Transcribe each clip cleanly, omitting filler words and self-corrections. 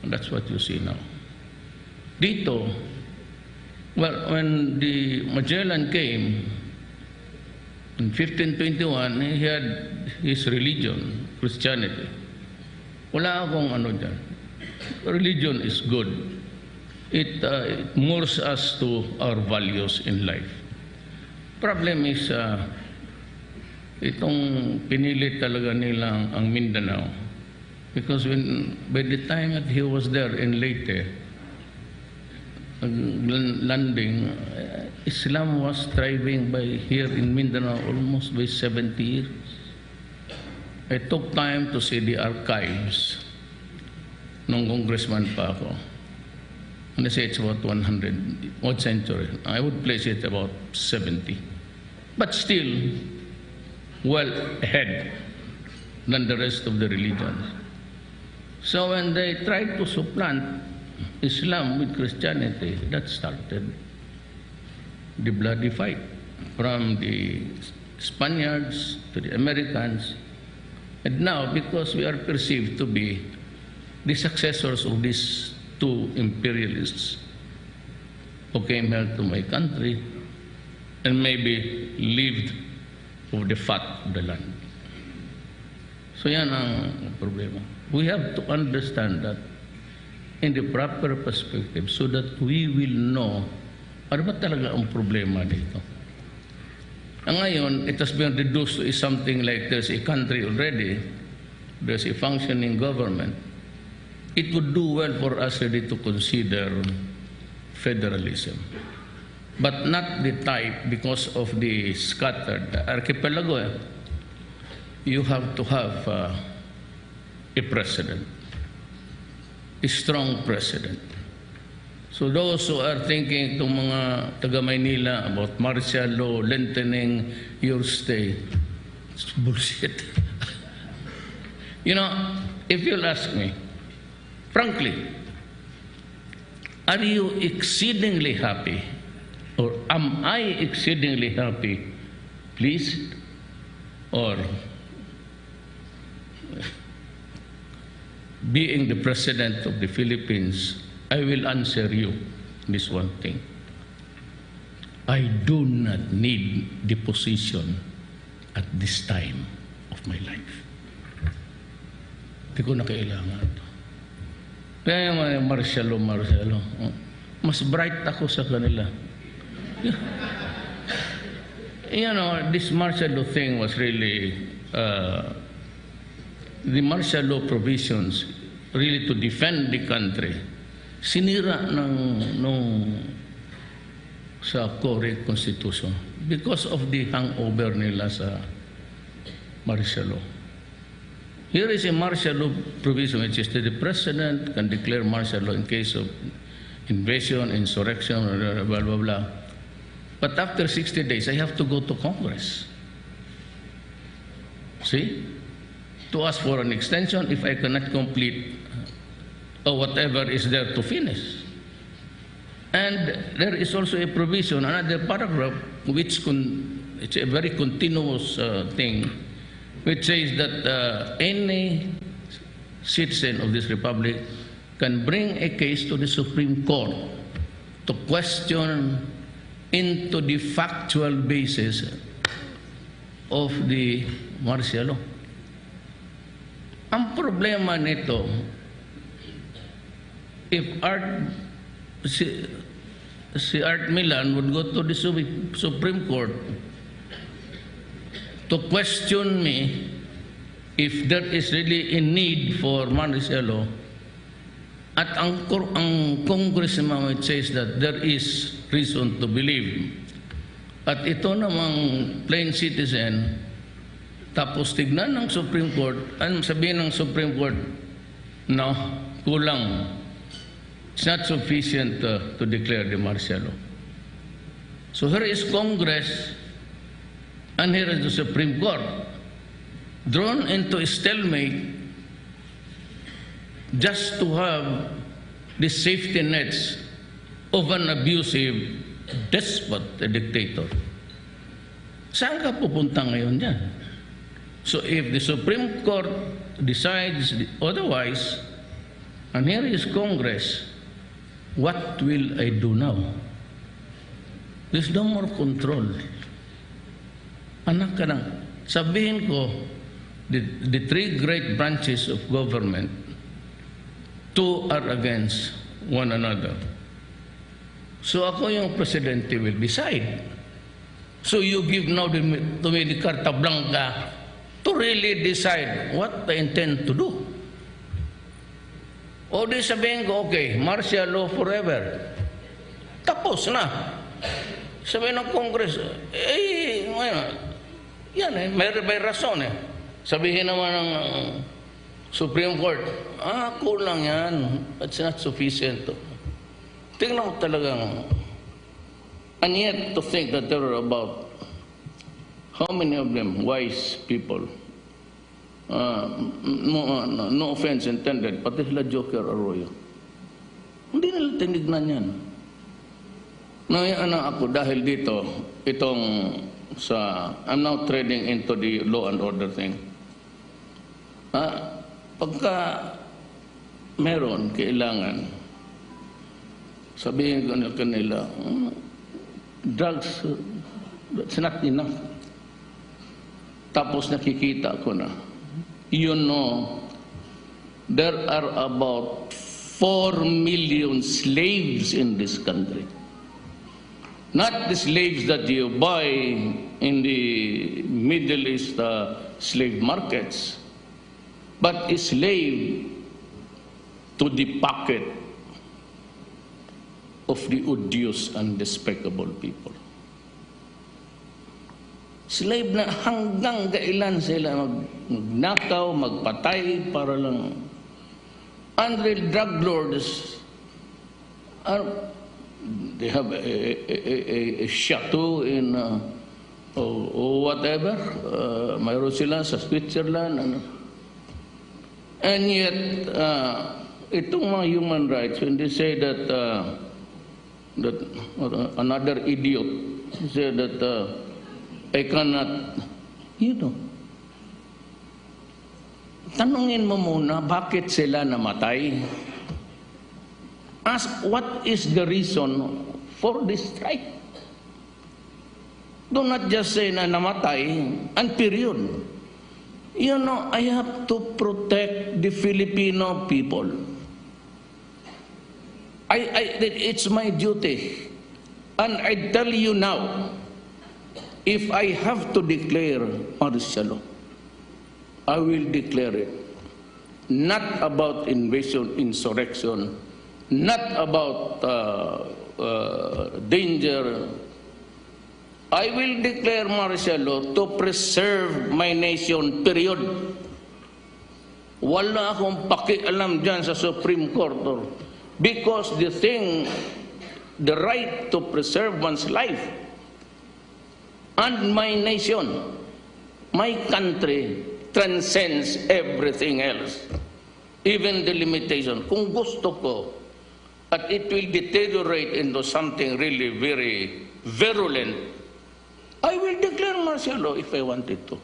That's what you see now. Dito, well, when the Magellan came in 1521, he had his religion, Christianity. Wala akong ano dyan. Religion is good. It moors us to our values in life. Problem is, itong pinili talaga nilang ang Mindanao. Because by the time that he was there in Leyte, landing, Islam was thriving here in Mindanao almost by 70 years. I took time to see the archives nung congressman pa ako. And I say it's about 100, what century? I would place it about 70. But still, well ahead than the rest of the religions. So when they tried to supplant Islam with Christianity, that started the bloody fight from the Spaniards to the Americans. And now, because we are perceived to be the successors of these two imperialists who came here to my country and maybe lived of the fat of the land. So yan ang problema. We have to understand that in the proper perspective so that we will know ano ba talaga ang problema dito. Ngayon, it has been reduced to something like there's a country already, there's a functioning government. It would do well for us really to consider federalism. But not the type because of the scattered archipelago. You have to have a president, a strong president. So those who are thinking itong mga taga-Maynila about martial law, lengthening your stay, it's bullshit. You know, if you'll ask me, frankly, are you exceedingly happy, or am I exceedingly happy, pleased, or being the President of the Philippines? I will answer you this one thing. I do not need the position at this time of my life. Hindi ko na kailangan ito. Kaya yung martial law, mas bright ako sa kanila. You know, this martial law thing was really, the martial law provisions really to defend the country. Sinira sa core constitution because of the hangover nila sa martial law. Here is a martial law provision which is that the president can declare martial law in case of invasion, insurrection, blah, blah, blah. But after 60 days, I have to go to Congress. See? To ask for an extension if I cannot complete or whatever is there to finish. And there is also a provision, another paragraph, which it's a very continuous thing, which says that any citizen of this republic can bring a case to the Supreme Court to question into the factual basis of the martial law. Ang problema nito, if si Art Milan would go to the Supreme Court to question me if there is really a need for martial law, at ang Congress naman says that there is reason to believe, at ito namang plain citizen, tapos tignan ng Supreme Court, ano sabihin ng Supreme Court, no, kulang. It's not sufficient to declare the martial law. So here is Congress and here is the Supreme Court drawn into a stalemate just to have the safety nets of an abusive despot, a dictator. Saan ka pupunta ngayon dyan? So if the Supreme Court decides otherwise, And here is Congress. What will I do now? There's no more control. Anak ka lang. Sabihin ko, the three great branches of government, two are against one another. So ako yung presidente will decide. So you give now to me the carta blanca to really decide what I intend to do. O di sabihin ko, okay, martial law forever. Tapos na. Sabihin ng Congress, yan may rason eh. Sabihin naman ng Supreme Court, kulang yan. It's not sufficient. Tingnan ko talagang, and yet to think that there are about, how many of them, wise people, no offense intended, pati sila Joker Arroyo. Hindi nila tinignan yan. Nangyayanan ako dahil dito, I'm now trading into the law and order thing. Pagka meron, kailangan, sabihin ko na kanila, drugs, that's not enough. Tapos nakikita ko na, you know, there are about 4 million slaves in this country. Not the slaves that you buy in the Middle East slave markets, but a slave to the pocket of the odious and despicable people. Slave na hanggang kailan sila magnakaw, magpatay para lang. Unreal drug lords they have a chateau in whatever, mayroon sila sa Switzerland. And yet, itong mga human rights, when they say that another idiot said that I cannot, tanungin mo muna, bakit sila namatay? Ask what is the reason for this strike. Do not just say na namatay, and period. You know, I have to protect the Filipino people. It's my duty. And I tell you now, if I have to declare martial law, I will declare it. Not about invasion, insurrection, not about danger. I will declare martial law to preserve my nation, period. Wala akong pakialam dyan sa Supreme Court. Because the right to preserve one's life and my nation, my country, transcends everything else. Even the limitation. Kung gusto ko, at it will deteriorate into something really very virulent, I will declare martial law if I wanted to.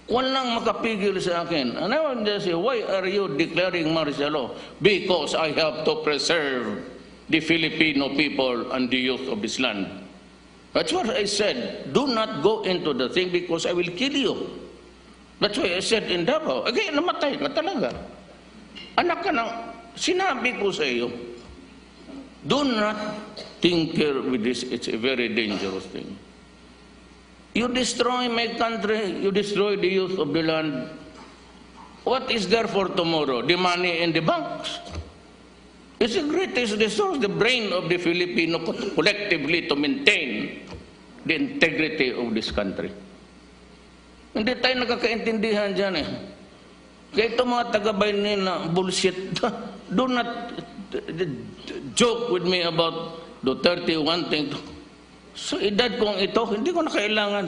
Walang makapigil sa akin. And I want to say, why are you declaring martial law? Because I have to preserve the Filipino people and the youth of this land. That's what I said. Do not go into the thing because I will kill you. That's why I said in Davao, okay, namatay ka talaga. Anak ka ng, sinabi ko sa iyo, do not tinker with this. It's a very dangerous thing. You destroy my country, you destroy the youth of the land. What is there for tomorrow? The money in the banks. It's the greatest resource, the brain of the Filipino collectively to maintain the integrity of this country. Hindi tayo nakakaintindihan dyan eh. Kaya itong mga taga-bayan na bullshit, do not joke with me about Duterte wanting to. So edad kong ito, hindi ko na kailangan.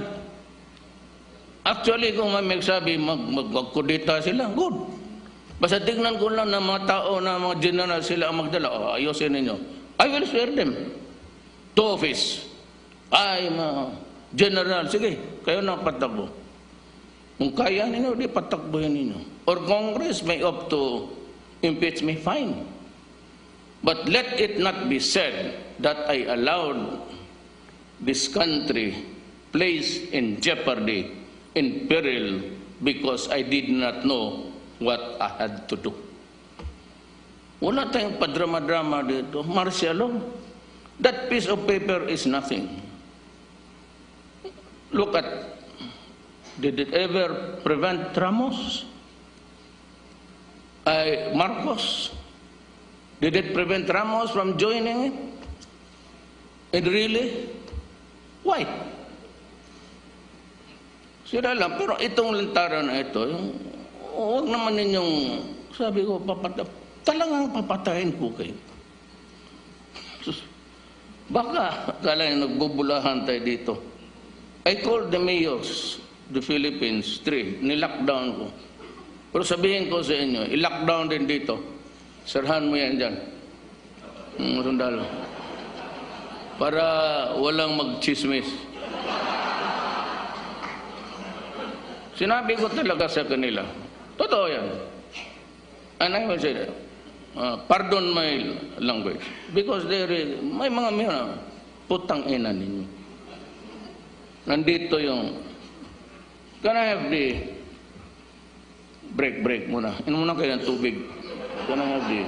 Actually, kung may magsabi, magkudita sila, good. Basta tignan ko lang na mga tao, na mga general sila ang magdala, ayusin ninyo. I will swear them to office. Ay, general, sige, kayo na patakbo. Kung kaya ninyo, di patakbohin ninyo. Or Congress may up to impeach me, fine. But let it not be said that I allowed this country placed in jeopardy, in peril, because I did not know what I had to do. Wala tayong padrama-drama dito. Martial law. That piece of paper is nothing. Look at, did it ever prevent Ramos? Marcos? Did it prevent Ramos from joining it? And really? Why? Sila lang. Pero itong lantaran na ito, huwag naman ninyong, sabi ko, talagang papatayin ko kayo. Baka, akala nyo nagbubulahan tayo dito. I called the mayors, the Philippines, 3, nilockdown ko. Pero sabihin ko sa inyo, i-lockdown din dito. Sarahan mo yan dyan. Sundalo. Para walang mag-chismis. Sinabi ko talaga sa kanila, totoo yan. And I will say that, pardon my language, because may mga putang ina ninyo. Nandito yung, can I have the break muna? Inom muna kayo ng tubig. Can I have the